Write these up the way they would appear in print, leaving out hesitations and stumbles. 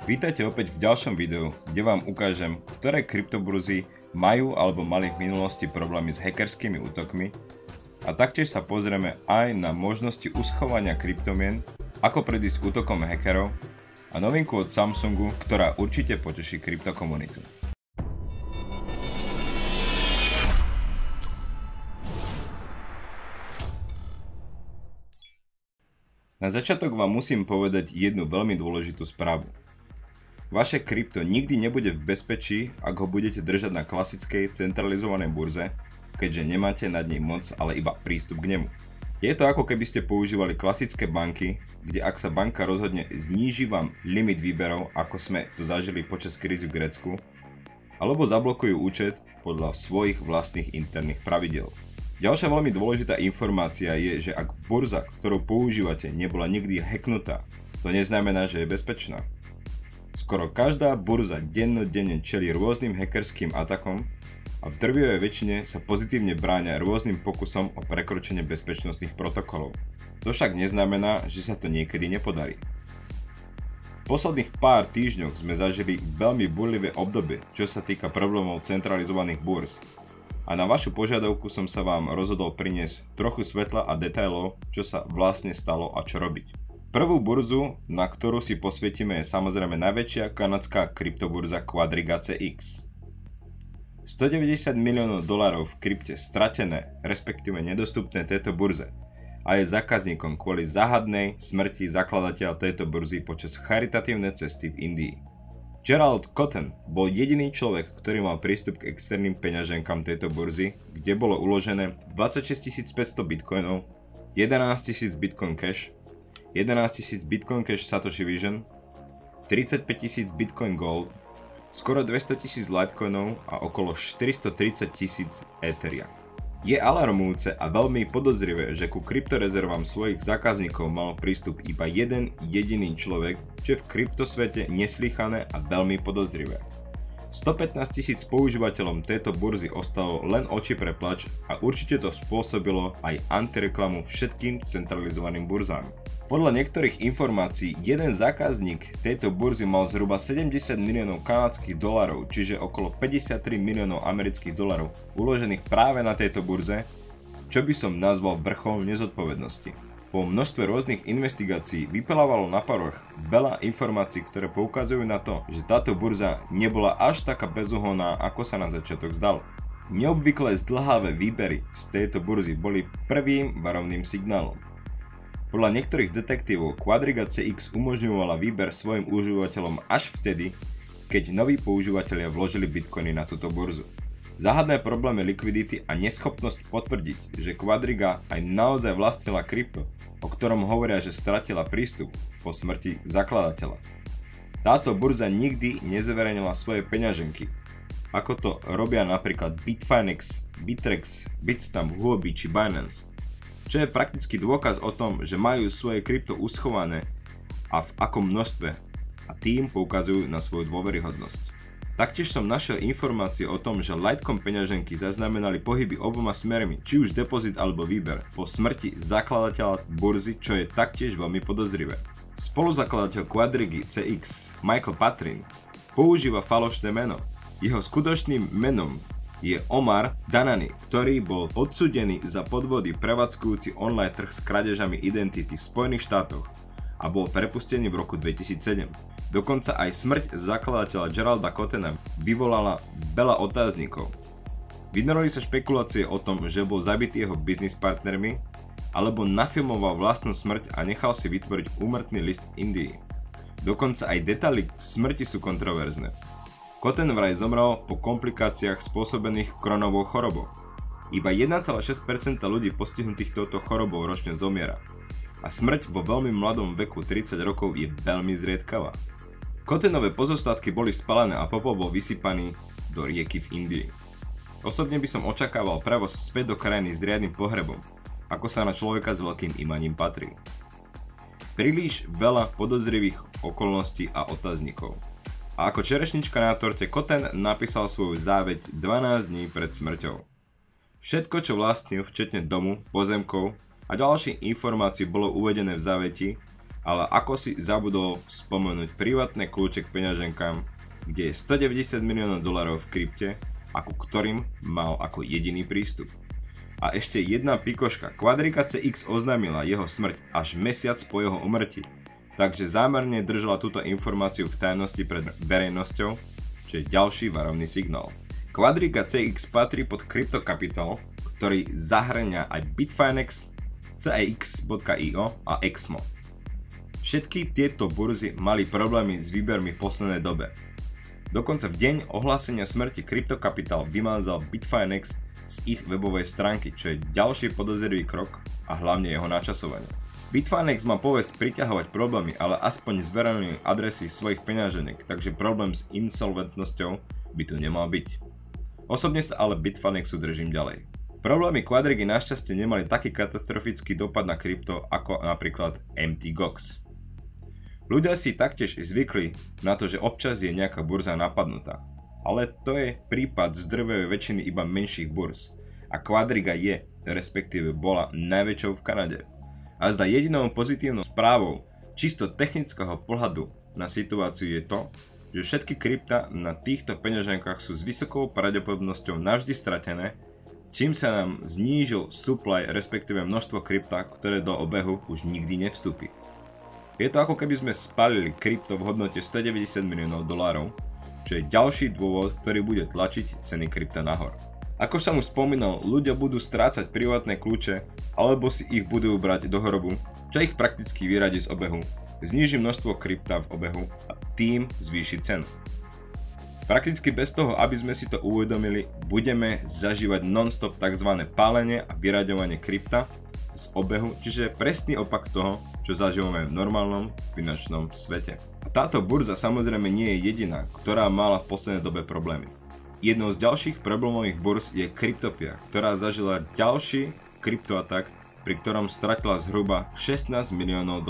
Vítajte opäť v ďalšom videu, kde vám ukážem, ktoré kryptoburzy majú alebo mali v minulosti problémy s hackerskými útokmi a taktiež sa pozrieme aj na možnosti uschovania kryptomien, ako predísť útokom hackerov a novinku od Samsungu, ktorá určite poteší kryptokomunitu. Na začiatok vám musím povedať jednu veľmi dôležitú správu. Vaše krypto nikdy nebude v bezpečí, ak ho budete držať na klasickej centralizovanej burze, keďže nemáte nad nej moc, ale iba prístup k nemu. Je to ako keby ste používali klasické banky, kde ak sa banka rozhodne zníži vám limit výberov, ako sme to zažili počas krízy v Grécku, alebo zablokujú účet podľa svojich vlastných interných pravidiel. Ďalšia veľmi dôležitá informácia je, že ak burza, ktorú používate, nebola nikdy hacknutá, to neznamená, že je bezpečná. Skoro každá burza dennodenne čelí rôznym hackerským atakom a v drvivej väčšine sa pozitívne bráňa rôznym pokusom o prekročenie bezpečnostných protokolov. To však neznamená, že sa to niekedy nepodarí. V posledných pár týždňoch sme zažili veľmi burlivé obdobie, čo sa týka problémov centralizovaných burz. A na vašu požiadavku som sa vám rozhodol priniesť trochu svetla a detailov, čo sa vlastne stalo a čo robiť. Prvú burzu, na ktorú si posvietime, je samozrejme najväčšia kanadská kryptoburza Quadriga CX. $190 miliónov v krypte stratené, respektíve nedostupné tejto burze a je zákazníkom kvôli záhadnej smrti zakladateľa tejto burzy počas charitatívnej cesty v Indii. Gerald Cotten bol jediný človek, ktorý mal prístup k externým peňaženkám tejto burzy, kde bolo uložené 26 500 bitcoinov, 11 000 bitcoin cash, 11 000 bitcoin cash Satoshi Vision, 35 000 bitcoin gold, skoro 200 000 litecoinov a okolo 430 000 etheria. Je alarmujúce a veľmi podozrivé, že ku kryptorezervám svojich zákazníkov mal prístup iba jeden jediný človek, čo je v kryptosvete neslýchané a veľmi podozrivé. 115 000 používateľom tejto burzy ostalo len oči pre plač a určite to spôsobilo aj antireklamu všetkým centralizovaným burzám. Podľa niektorých informácií, jeden zákazník tejto burzy mal zhruba 70 miliónov kanadských dolarov, čiže okolo 53 miliónov amerických dolarov uložených práve na tejto burze, čo by som nazval vrchol nezodpovednosti. Po množstve rôznych investigácií vyplávalo na povrch veľa informácií, ktoré poukazujú na to, že táto burza nebola až taká bezúhonná, ako sa na začiatok zdalo. Neobvyklé zdĺhavé výbery z tejto burzy boli prvým varovným signálom. Podľa niektorých detektívov Quadriga CX umožňovala výber svojim užívateľom až vtedy, keď noví používatelia vložili bitcoiny na túto burzu. Záhadné problémy likvidity a neschopnosť potvrdiť, že Quadriga aj naozaj vlastnila krypto, o ktorom hovoria, že stratila prístup po smrti zakladateľa. Táto burza nikdy nezverejnila svoje peňaženky, ako to robia napríklad Bitfinex, Bittrex, Bitstamp, Huobi či Binance. Čo je prakticky dôkaz o tom, že majú svoje krypto uschované a v akom množstve a tým poukazujú na svoju dôveryhodnosť. Taktiež som našiel informácie o tom, že Litecoin peňaženky zaznamenali pohyby oboma smermi, či už depozit alebo výber, po smrti zakladateľa burzy, čo je taktiež veľmi podozrivé. Spoluzakladateľ Quadrigy CX, Michael Patrin, používa falošné meno. Jeho skutočným menom je Omar Danani, ktorý bol odsúdený za podvody prevádzkujúci online trh s krádežami identity v Spojených štátoch a bol prepustený v roku 2007. Dokonca aj smrť zakladateľa Geralda Cottena vyvolala veľa otáznikov. Vynorili sa špekulácie o tom, že bol zabitý jeho biznis partnermi alebo nafilmoval vlastnú smrť a nechal si vytvoriť úmrtný list v Indii. Dokonca aj detaily smrti sú kontroverzné. Cotten vraj zomrel po komplikáciách spôsobených Crohnovou chorobou. Iba 1,6% ľudí postihnutých touto chorobou ročne zomiera. A smrť vo veľmi mladom veku 30 rokov je veľmi zriedkavá. Cottenové pozostatky boli spálené a popol bol vysypaný do rieky v Indii. Osobne by som očakával prevoz späť do krajiny s riadnym pohrebom, ako sa na človeka s veľkým imaním patrí. Príliš veľa podozrivých okolností a otáznikov. A ako čerešnička na torte Cotten napísal svoju záveť 12 dní pred smrťou. Všetko, čo vlastnil, včetne domu, pozemkov a ďalších informácií bolo uvedené v záveti Ale ako si zabudol spomenúť privátne kľúče k peňaženkám, kde je $190 miliónov v krypte, ako ktorým mal ako jediný prístup. A ešte jedna pikoška, Quadriga CX oznámila jeho smrť až mesiac po jeho úmrtí, takže zámerne držala túto informáciu v tajnosti pred verejnosťou, čo je ďalší varovný signál. Quadriga CX patrí pod Crypto Capital, ktorý zahŕňa aj Bitfinex, CEX.io a Exmo. Všetky tieto burzy mali problémy s výbermi v poslednej dobe. Dokonca v deň ohlásenia smrti Crypto Capital vymazal Bitfinex z ich webovej stránky, čo je ďalší podozrivý krok a hlavne jeho načasovanie. Bitfinex má povesť priťahovať problémy, ale aspoň zverejňujú adresy svojich peňaženiek, takže problém s insolventnosťou by tu nemal byť. Osobne sa ale Bitfinexu držím ďalej. Problémy Quadrigy našťastie nemali taký katastrofický dopad na krypto ako napríklad Mt. Gox. Ľudia si taktiež zvykli na to, že občas je nejaká burza napadnutá, ale to je prípad z drvivej väčšiny iba menších burz a Quadriga je, respektíve bola najväčšou v Kanade. A zda jedinou pozitívnou správou čisto technického pohľadu na situáciu je to, že všetky krypta na týchto peňaženkách sú s vysokou pravdepodobnosťou navždy stratené, čím sa nám znížil supply, respektíve množstvo krypta, ktoré do obehu už nikdy nevstúpi. Je to ako keby sme spálili krypto v hodnote $190 miliónov, čo je ďalší dôvod, ktorý bude tlačiť ceny krypta nahor. Ako som už spomínal, ľudia budú strácať privátne kľúče, alebo si ich budú brať do hrobu, čo ich prakticky vyradí z obehu, zníži množstvo krypta v obehu a tým zvýši cenu. Prakticky bez toho, aby sme si to uvedomili, budeme zažívať non-stop tzv. Pálenie a vyraďovanie krypta z obehu, čiže presný opak toho, čo zažívame v normálnom finančnom svete. A táto burza samozrejme nie je jediná, ktorá mala v poslednej dobe problémy. Jednou z ďalších problémových burz je Cryptopia, ktorá zažila ďalší kryptoatak, pri ktorom stratila zhruba $16 miliónov.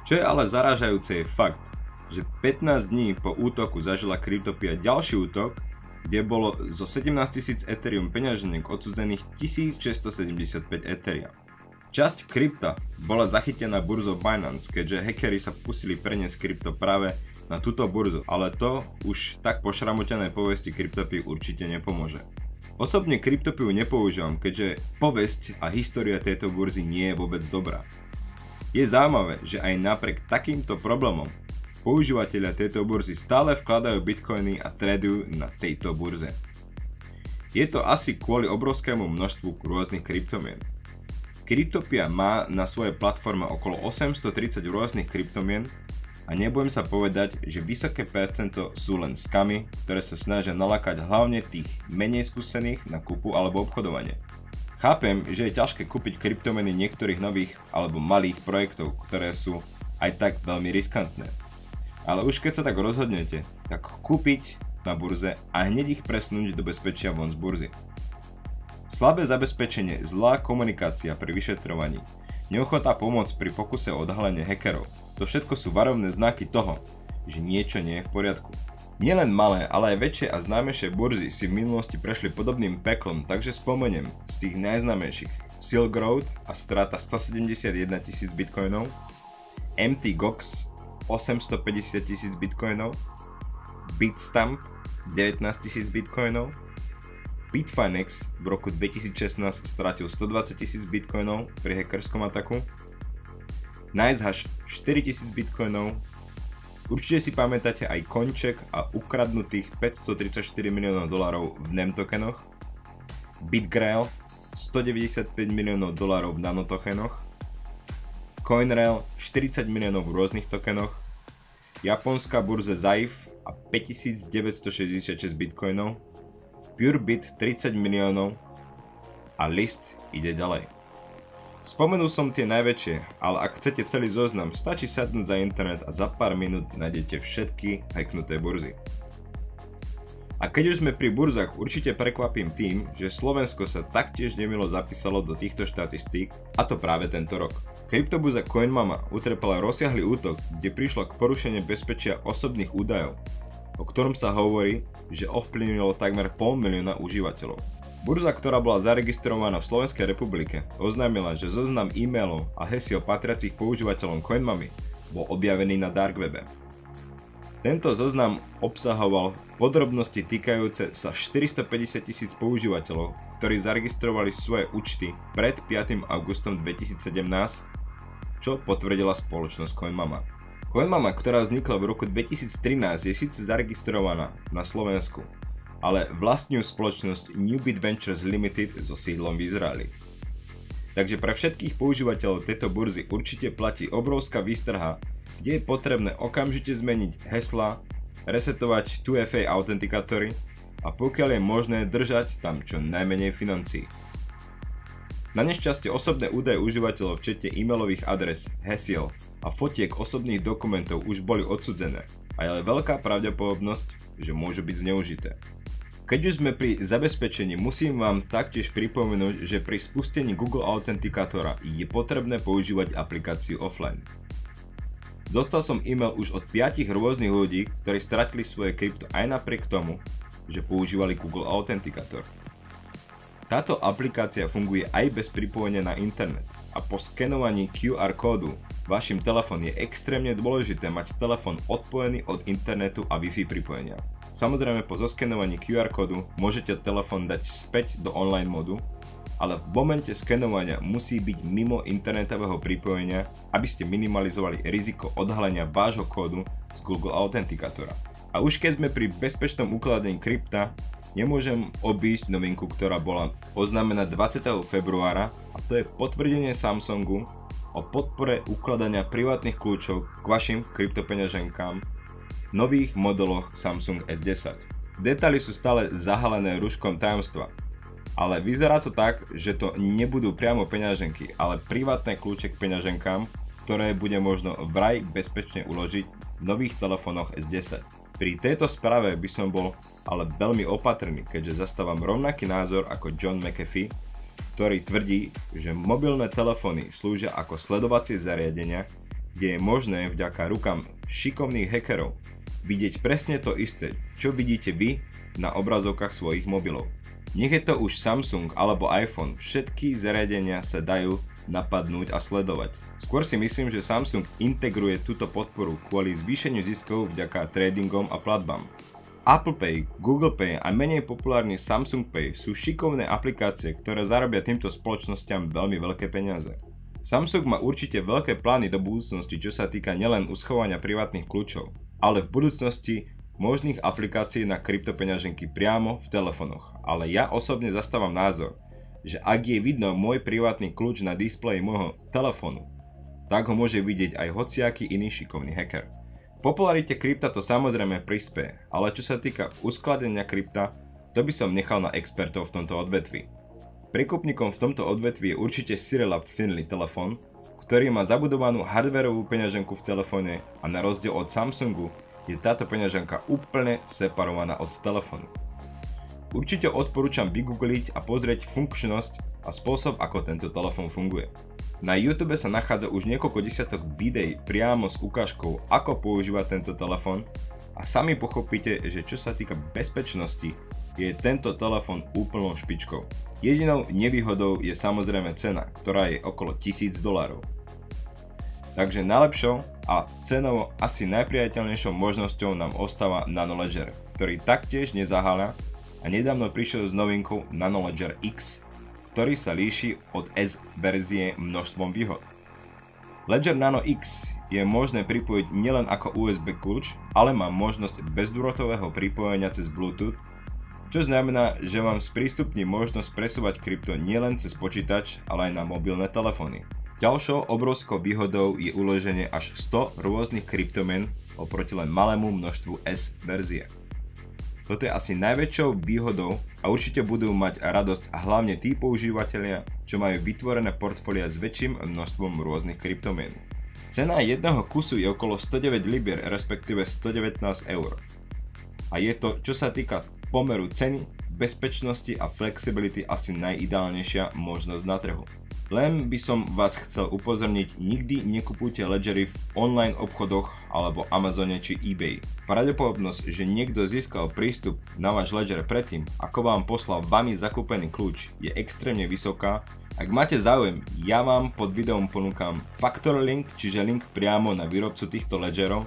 Čo je ale zarážajúce je fakt, že 15 dní po útoku zažila Cryptopia ďalší útok, kde bolo zo 17 000 Ethereum peňaženiek odsudzených 1675 Ethereum. Časť krypta bola zachytená burzou Binance, keďže hackeri sa pustili preniesť krypto práve na túto burzu, ale to už tak pošramotenej povesti Cryptopii určite nepomôže. Osobne Cryptopiu nepoužívam, keďže povesť a história tejto burzy nie je vôbec dobrá. Je zaujímavé, že aj napriek takýmto problémom používatelia tejto burzy stále vkladajú bitcoiny a tradujú na tejto burze. Je to asi kvôli obrovskému množstvu rôznych kryptomien. Cryptopia má na svojej platforme okolo 830 rôznych kryptomien a nebudem sa povedať, že vysoké percento sú len skamy, ktoré sa snažia nalákať hlavne tých menej skúsených na kúpu alebo obchodovanie. Chápem, že je ťažké kúpiť kryptomeny niektorých nových alebo malých projektov, ktoré sú aj tak veľmi riskantné. Ale už keď sa tak rozhodnete, tak kúpiť na burze a hneď ich presnúť do bezpečia von z burzy. Slabé zabezpečenie, zlá komunikácia pri vyšetrovaní, neochota pomôcť pri pokuse o odhalenie hackerov, to všetko sú varovné znaky toho, že niečo nie je v poriadku. Nielen malé, ale aj väčšie a známejšie burzy si v minulosti prešli podobným peklom, takže spomeniem z tých najznámejších Silk Road a strata 171 000 bitcoinov, Mt. Gox 850 000 bitcoinov, Bitstamp 19 000 bitcoinov, Bitfinex v roku 2016 stratil 120 000 bitcoinov pri hackerskom ataku, NiceHash 4000 bitcoinov, určite si pamätáte aj Coincheck a ukradnutých $534 miliónov v NEM tokenoch, BitGrail 195 miliónov v nanotokenoch, CoinRail 40 miliónov v rôznych tokenoch, japonská burza Zaif a 5966 bitcoinov, Purebit 30 miliónov a list ide ďalej. Spomenul som tie najväčšie, ale ak chcete celý zoznam, stačí sadnúť za internet a za pár minút nájdete všetky hacknuté burzy. A keď už sme pri burzách, určite prekvapím tým, že Slovensko sa taktiež nemilo zapísalo do týchto štatistík, a to práve tento rok. Kryptoburza CoinMama utrpela rozsiahly útok, kde prišlo k porušeniu bezpečia osobných údajov, o ktorom sa hovorí, že ovplyvnilo takmer 500 000 užívateľov. Burza, ktorá bola zaregistrovaná v Slovenskej republike, oznámila, že zoznam e-mailov a hesiel patriacich používateľom CoinMamy bol objavený na dark webe. Tento zoznam obsahoval podrobnosti týkajúce sa 450 000 používateľov, ktorí zaregistrovali svoje účty pred 5. augustom 2017, čo potvrdila spoločnosť CoinMama. CoinMama, ktorá vznikla v roku 2013, je síce zaregistrovaná na Slovensku, ale vlastní spoločnosť Newbit Ventures Limited so sídlom v Izraeli. Takže pre všetkých používateľov tejto burzy určite platí obrovská výstraha, kde je potrebné okamžite zmeniť hesla, resetovať 2FA autentikátory a pokiaľ je možné držať tam čo najmenej financií. Na nešťastie osobné údaje užívateľov včetne e-mailových adres, hesiel a fotiek osobných dokumentov už boli odsudzené a je veľká pravdepodobnosť, že môžu byť zneužité. Keď už sme pri zabezpečení, musím vám taktiež pripomenúť, že pri spustení Google Authentikátora je potrebné používať aplikáciu offline. Dostal som e-mail už od 5 rôznych ľudí, ktorí stratili svoje krypto aj napriek tomu, že používali Google Authenticator. Táto aplikácia funguje aj bez pripojenia na internet a po skenovaní QR kódu vašim telefón je extrémne dôležité mať telefón odpojený od internetu a Wi-Fi pripojenia. Samozrejme po zoskenovaní QR kódu môžete telefón dať späť do online modu, ale v momente skenovania musí byť mimo internetového pripojenia, aby ste minimalizovali riziko odhalenia vášho kódu z Google Authenticatora. A už keď sme pri bezpečnom ukladaní krypta, nemôžem obísť novinku, ktorá bola oznámená 20. februára, a to je potvrdenie Samsungu o podpore ukladania privátnych kľúčov k vašim kryptopeňaženkám v nových modeloch Samsung S10. Detaily sú stále zahalené rúškom tajomstva, ale vyzerá to tak, že to nebudú priamo peňaženky, ale privátne kľúče k peňaženkám, ktoré bude možno vraj bezpečne uložiť v nových telefónoch S10. Pri tejto správe by som bol ale veľmi opatrný, keďže zastávam rovnaký názor ako John McAfee, ktorý tvrdí, že mobilné telefóny slúžia ako sledovacie zariadenia, kde je možné vďaka rukám šikovných hackerov vidieť presne to isté, čo vidíte vy na obrazovkách svojich mobilov. Nech je to už Samsung alebo iPhone, všetky zariadenia sa dajú napadnúť a sledovať. Skôr si myslím, že Samsung integruje túto podporu kvôli zvýšeniu ziskov vďaka tradingom a platbám. Apple Pay, Google Pay a menej populárny Samsung Pay sú šikovné aplikácie, ktoré zarobia týmto spoločnosťam veľmi veľké peniaze. Samsung má určite veľké plány do budúcnosti, čo sa týka nielen uschovania privátnych kľúčov, ale v budúcnosti možných aplikácií na kryptopeňaženky priamo v telefónoch, ale ja osobne zastávam názor, že ak je vidno môj privátny kľúč na displeji môjho telefónu, tak ho môže vidieť aj hociaký iný šikovný hacker. Popularite krypta to samozrejme prispieje, ale čo sa týka uskladenia krypta, to by som nechal na expertov v tomto odvetví. Prekupníkom v tomto odvetví je určite Cirela Finley telefón, ktorý má zabudovanú hardwareovú peňaženku v telefóne a na rozdiel od Samsungu je táto peňaženka úplne separovaná od telefónu. Určite odporúčam vygoogliť a pozrieť funkčnosť a spôsob, ako tento telefón funguje. Na YouTube sa nachádza už niekoľko desiatok videí priamo s ukážkou, ako používať tento telefón a sami pochopíte, že čo sa týka bezpečnosti, je tento telefón úplnou špičkou. Jedinou nevýhodou je samozrejme cena, ktorá je okolo $1000. Takže najlepšou a cenovo asi najpriateľnejšou možnosťou nám ostáva Nano Ledger, ktorý taktiež nezaháľa a nedávno prišiel s novinkou Nano Ledger X, ktorý sa líši od S verzie množstvom výhod. Ledger Nano X je možné pripojiť nielen ako USB kľúč, ale má možnosť bezdrôtového pripojenia cez Bluetooth, čo znamená, že vám sprístupní možnosť presúvať krypto nielen cez počítač, ale aj na mobilné telefóny. Ďalšou obrovskou výhodou je uloženie až 100 rôznych kryptomien oproti len malému množstvu S verzie. Toto je asi najväčšou výhodou a určite budú mať radosť a hlavne tí používateľia, čo majú vytvorené portfólia s väčším množstvom rôznych kryptomien. Cena jedného kusu je okolo 109 libier, respektíve 119 eur. A je to, čo sa týka pomeru ceny, bezpečnosti a flexibility asi najideálnejšia možnosť na trhu. Len by som vás chcel upozorniť, nikdy nekupujte ledgery v online obchodoch alebo Amazone či eBay. Pravdepodobnosť, že niekto získal prístup na váš ledger predtým, ako vám poslal vami zakúpený kľúč, je extrémne vysoká Ak máte záujem, ja vám pod videom ponúkam Factor link, čiže link priamo na výrobcu týchto ledgerov,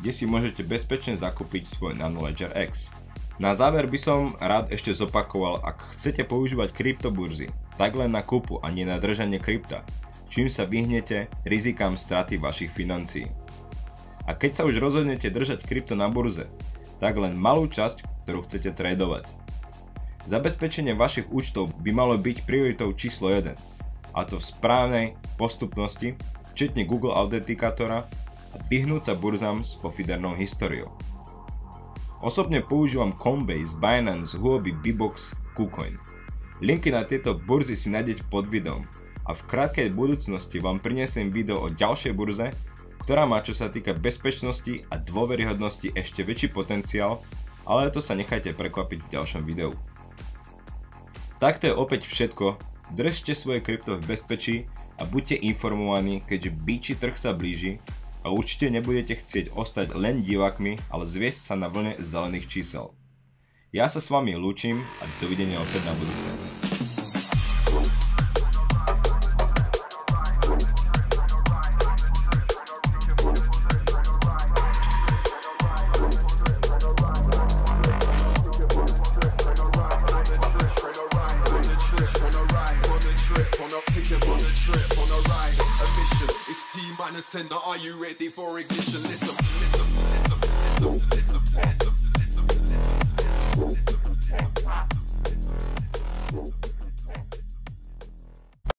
kde si môžete bezpečne zakúpiť svoj Nano Ledger X. Na záver by som rád ešte zopakoval, ak chcete používať kryptoburzy, tak len na kúpu a nie na držanie krypta, čím sa vyhnete rizikám straty vašich financií. A keď sa už rozhodnete držať krypto na burze, tak len malú časť, ktorú chcete tradovať. Zabezpečenie vašich účtov by malo byť prioritou číslo 1, a to v správnej postupnosti, včetne Google Authentikátora a vyhnúť sa burzám s pofidernou históriou. Osobne používam Coinbase, Binance, Huobi, Bbox, KuCoin. Linky na tieto burzy si nájdete pod videom a v krátkej budúcnosti vám prinesiem video o ďalšej burze, ktorá má čo sa týka bezpečnosti a dôveryhodnosti ešte väčší potenciál, ale to sa nechajte prekvapiť v ďalšom videu. Takto je opäť všetko, držte svoje krypto v bezpečí a buďte informovaní, keďže biči trh sa blíži a určite nebudete chcieť ostať len divákmi, ale zviesť sa na vlne zelených čísel. Ja sa s vami lúčim a dovidenia opäť na budúce. Minus 10, now are you ready for ignition? Listen.